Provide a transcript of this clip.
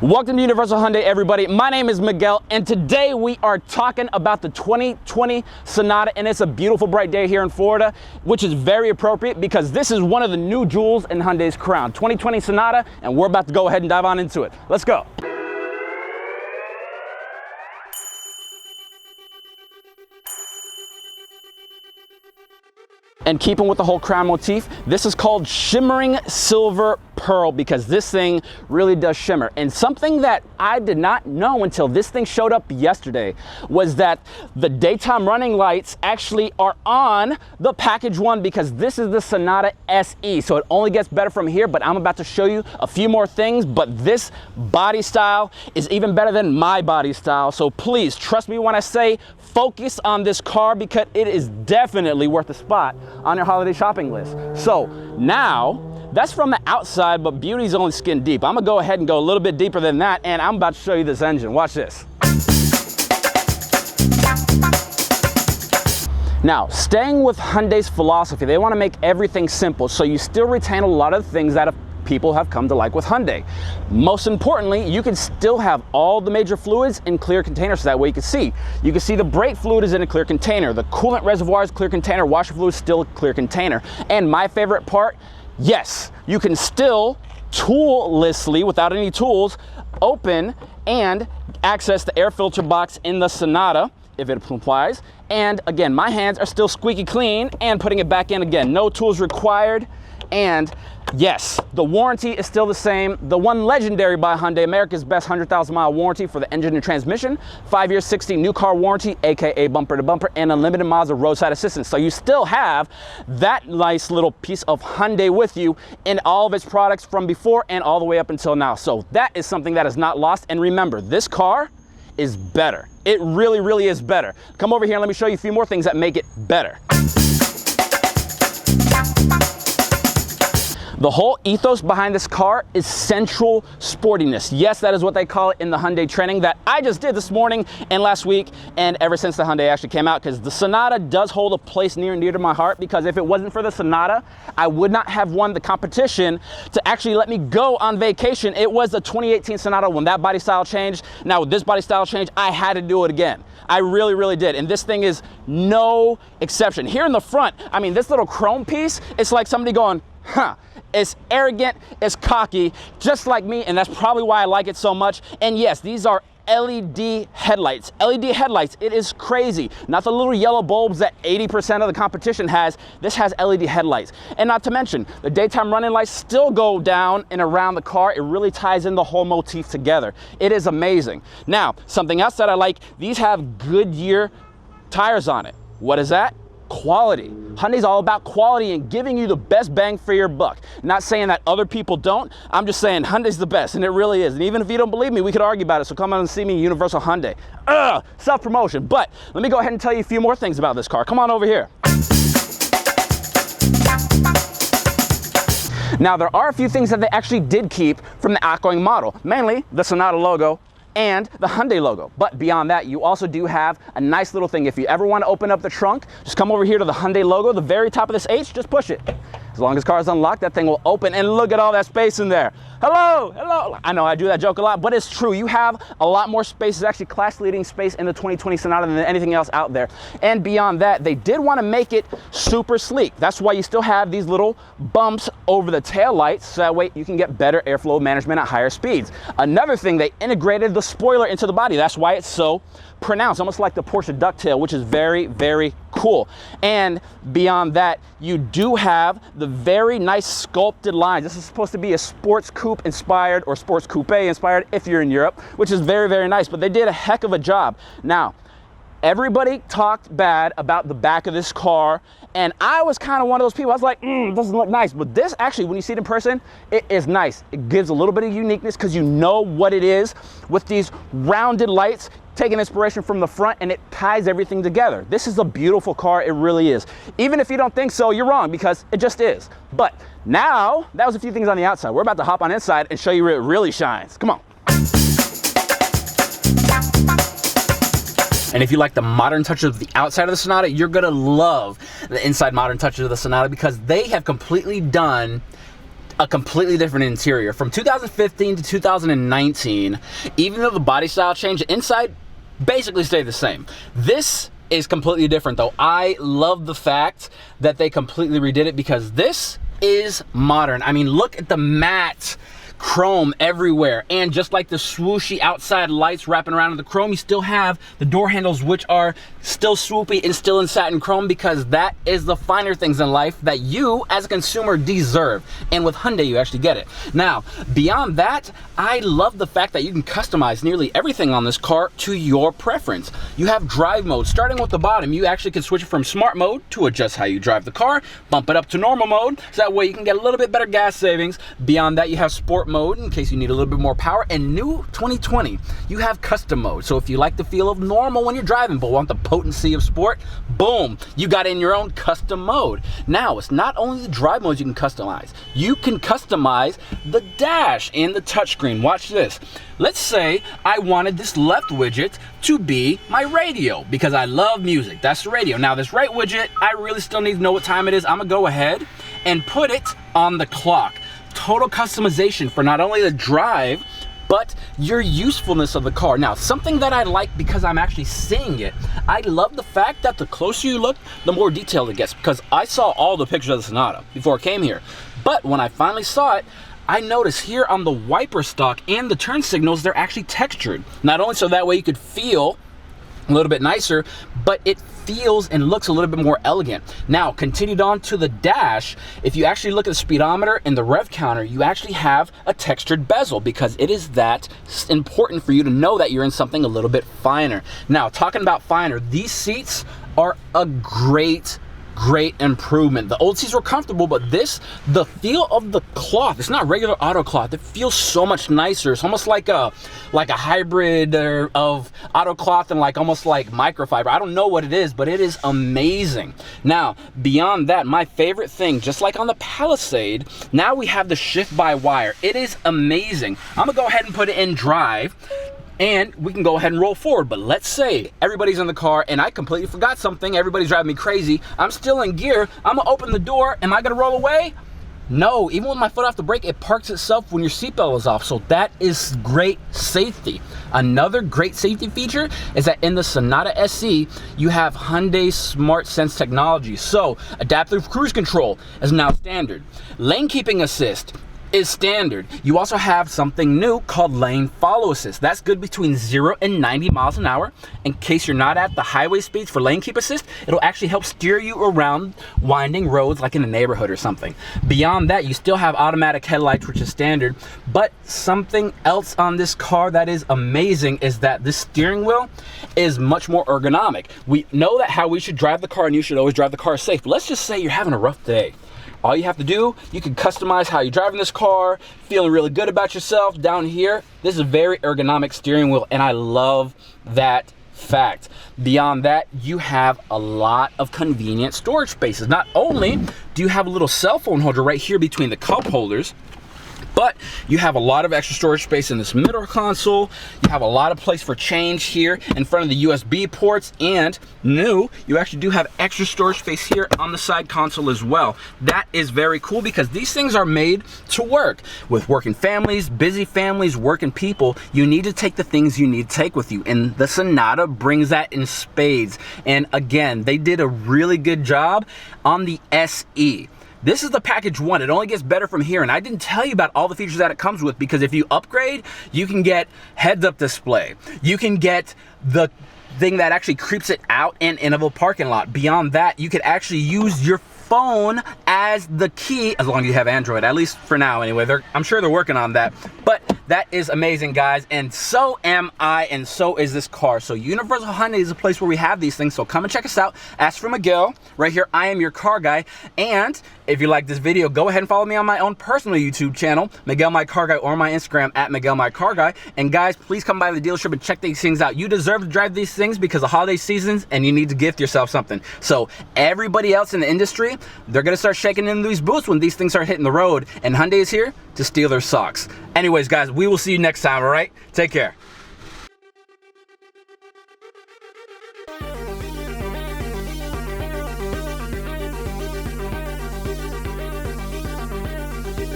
Welcome to Universal Hyundai, everybody. My name is Miguel, and today we are talking about the 2020 Sonata, and it's a beautiful bright day here in Florida, which is very appropriate because this is one of the new jewels in Hyundai's crown, 2020 Sonata, and we're about to go ahead and dive on into it. Let's go. And keeping with the whole crown motif, this is called Shimmering Silver Pearl because this thing really does shimmer. And something that I did not know until this thing showed up yesterday was that the daytime running lights actually are on the package one because this is the Sonata SE. So it only gets better from here, but I'm about to show you a few more things. But this body style is even better than my body style. So please trust me when I say focus on this car because it is definitely worth a spot on your holiday shopping list. So now, that's from the outside, but beauty's only skin deep. I'm gonna go ahead and go a little bit deeper than that, and I'm about to show you this engine. Watch this. Now, staying with Hyundai's philosophy, they wanna make everything simple, so you still retain a lot of things that people have come to like with Hyundai. Most importantly, you can still have all the major fluids in clear containers, so that way you can see. You can see the brake fluid is in a clear container, the coolant reservoir is clear container, washer fluid is still a clear container. And my favorite part, yes, you can still toollessly, without any tools, open and access the air filter box in the Sonata, if it applies. And again, my hands are still squeaky clean and putting it back in again. No tools required. And yes, the warranty is still the same. The one legendary by Hyundai, America's best 100,000-mile warranty for the engine and transmission, 5 years, 60 new car warranty, aka bumper to bumper, and unlimited miles of roadside assistance. So you still have that nice little piece of Hyundai with you in all of its products from before and all the way up until now. So that is something that is not lost. And remember, this car is better. It really, really is better. Come over here and let me show you a few more things that make it better. The whole ethos behind this car is sensual sportiness. Yes, that is what they call it in the Hyundai training that I just did this morning and last week and ever since the Hyundai actually came out, because the Sonata does hold a place near and dear to my heart, because if it wasn't for the Sonata, I would not have won the competition to actually let me go on vacation. It was the 2018 Sonata when that body style changed. Now with this body style change, I had to do it again. I really, really did. And this thing is no exception. Here in the front, I mean, this little chrome piece, it's like somebody going, huh. It's arrogant, it's cocky, just like me, and that's probably why I like it so much. And yes, these are LED headlights. LED headlights, it is crazy. Not the little yellow bulbs that 80% of the competition has. This has LED headlights. And not to mention, the daytime running lights still go down and around the car. It really ties in the whole motif together. It is amazing. Now, something else that I like, these have Goodyear tires on it. What is that? Quality. Hyundai's all about quality and giving you the best bang for your buck. Not saying that other people don't. I'm just saying Hyundai's the best, and it really is. And even if you don't believe me, we could argue about it. So come on and see me, Universal Hyundai. Self-promotion. But let me go ahead and tell you a few more things about this car. Come on over here. Now, there are a few things that they actually did keep from the outgoing model, mainly the Sonata logo and the Hyundai logo. But beyond that, you also do have a nice little thing. If you ever want to open up the trunk, just come over here to the Hyundai logo, the very top of this H, just push it. As long as the car is unlocked, that thing will open, and look at all that space in there. Hello, hello. I know I do that joke a lot, but it's true. You have a lot more space. It's actually class-leading space in the 2020 Sonata than anything else out there. And beyond that, they did want to make it super sleek. That's why you still have these little bumps over the tail lights, so that way you can get better airflow management at higher speeds. Another thing, they integrated the spoiler into the body. That's why it's so pronounced, almost like the Porsche ducktail, which is very, very cool. And beyond that, you do have the very nice sculpted lines. This is supposed to be a sports coupe inspired, or sports coupe inspired if you're in Europe, which is very, very nice, but they did a heck of a job. Now, everybody talked bad about the back of this car, and I was kind of one of those people. I was like, it doesn't look nice. But this actually, when you see it in person, it is nice. It gives a little bit of uniqueness because you know what it is with these rounded lights, taking inspiration from the front, and it ties everything together. This is a beautiful car, it really is. Even if you don't think so, you're wrong, because it just is. But now, that was a few things on the outside. We're about to hop on inside and show you where it really shines. Come on. And if you like the modern touches of the outside of the Sonata, you're gonna love the inside modern touches of the Sonata, because they have completely done a completely different interior. From 2015 to 2019, even though the body style changed, the inside basically stayed the same. This is completely different though. I love the fact that they completely redid it because this is modern. I mean, look at the matte chrome everywhere, and just like the swooshy outside lights wrapping around in the chrome, you still have the door handles, which are still swoopy and still in satin chrome, because that is the finer things in life that you as a consumer deserve, and with Hyundai you actually get it. Now beyond that, I love the fact that you can customize nearly everything on this car to your preference. You have drive mode. Starting with the bottom, you actually can switch it from smart mode to adjust how you drive the car, bump it up to normal mode, so that way you can get a little bit better gas savings. Beyond that, you have sport mode in case you need a little bit more power, and new 2020, you have custom mode. So if you like the feel of normal when you're driving but want the potency of sport, boom, you got in your own custom mode. Now it's not only the drive modes you can customize the dash and the touchscreen. Watch this. Let's say I wanted this left widget to be my radio because I love music. That's the radio. Now this right widget, I really still need to know what time it is. I'm gonna go ahead and put it on the clock. Total customization for not only the drive, but your usefulness of the car. Now, something that I like because I'm actually seeing it, I love the fact that the closer you look, the more detailed it gets, because I saw all the pictures of the Sonata before I came here. But when I finally saw it, I noticed here on the wiper stock and the turn signals, they're actually textured. Not only so that way you could feel a little bit nicer, but it feels and looks a little bit more elegant. Now, continued on to the dash, if you actually look at the speedometer and the rev counter, you actually have a textured bezel because it is that important for you to know that you're in something a little bit finer. Now, talking about finer, these seats are a great improvement. The old seats were comfortable, but this, the feel of the cloth, it's not regular auto cloth. It feels so much nicer. It's almost like a hybrid of auto cloth and almost like microfiber. I don't know what it is, but it is amazing. Now, beyond that, my favorite thing, just like on the Palisade, now we have the shift by wire. It is amazing. I'm gonna go ahead and put it in drive, and we can go ahead and roll forward. But let's say everybody's in the car and I completely forgot something. Everybody's driving me crazy. I'm still in gear. I'm gonna open the door. Am I gonna roll away? No, even with my foot off the brake, it parks itself when your seatbelt is off. So that is great safety. Another great safety feature is that in the Sonata SE, you have Hyundai Smart Sense technology. So adaptive cruise control is now standard. Lane keeping assist is standard. You also have something new called lane follow assist. That's good between 0 and 90 miles an hour. In case you're not at the highway speeds for lane keep assist, it'll actually help steer you around winding roads like in a neighborhood or something. Beyond that, you still have automatic headlights, which is standard, but something else on this car that is amazing is that this steering wheel is much more ergonomic. We know that how we should drive the car, and you should always drive the car safe. But let's just say you're having a rough day. All you have to do, you can customize how you're driving this car, feeling really good about yourself. Down here, this is a very ergonomic steering wheel, and I love that fact. Beyond that, you have a lot of convenient storage spaces. Not only do you have a little cell phone holder right here between the cup holders, but you have a lot of extra storage space in this middle console. You have a lot of place for change here in front of the USB ports, and new, you actually do have extra storage space here on the side console as well. That is very cool because these things are made to work. With working families, busy families, working people, you need to take the things you need to take with you, and the Sonata brings that in spades. And again, they did a really good job on the SE. This is the package one. It only gets better from here, and I didn't tell you about all the features that it comes with, because if you upgrade, you can get heads-up display. You can get the thing that actually creeps it out and in a parking lot. Beyond that, you could actually use your phone as the key, as long as you have Android, at least for now anyway. I'm sure they're working on that, but that is amazing, guys, and so am I, and so is this car. So Universal Hyundai is a place where we have these things, so come and check us out. Ask for Miguel right here. I am your car guy, and if you like this video, go ahead and follow me on my own personal YouTube channel, MiguelMyCarGuy, or my Instagram at MiguelMyCarGuy. And guys, please come by the dealership and check these things out. You deserve to drive these things because of holiday seasons, and you need to gift yourself something. So everybody else in the industry, they're gonna start shaking in these boots when these things start hitting the road, and Hyundai is here to steal their socks. Anyways, guys, we will see you next time, all right? Take care.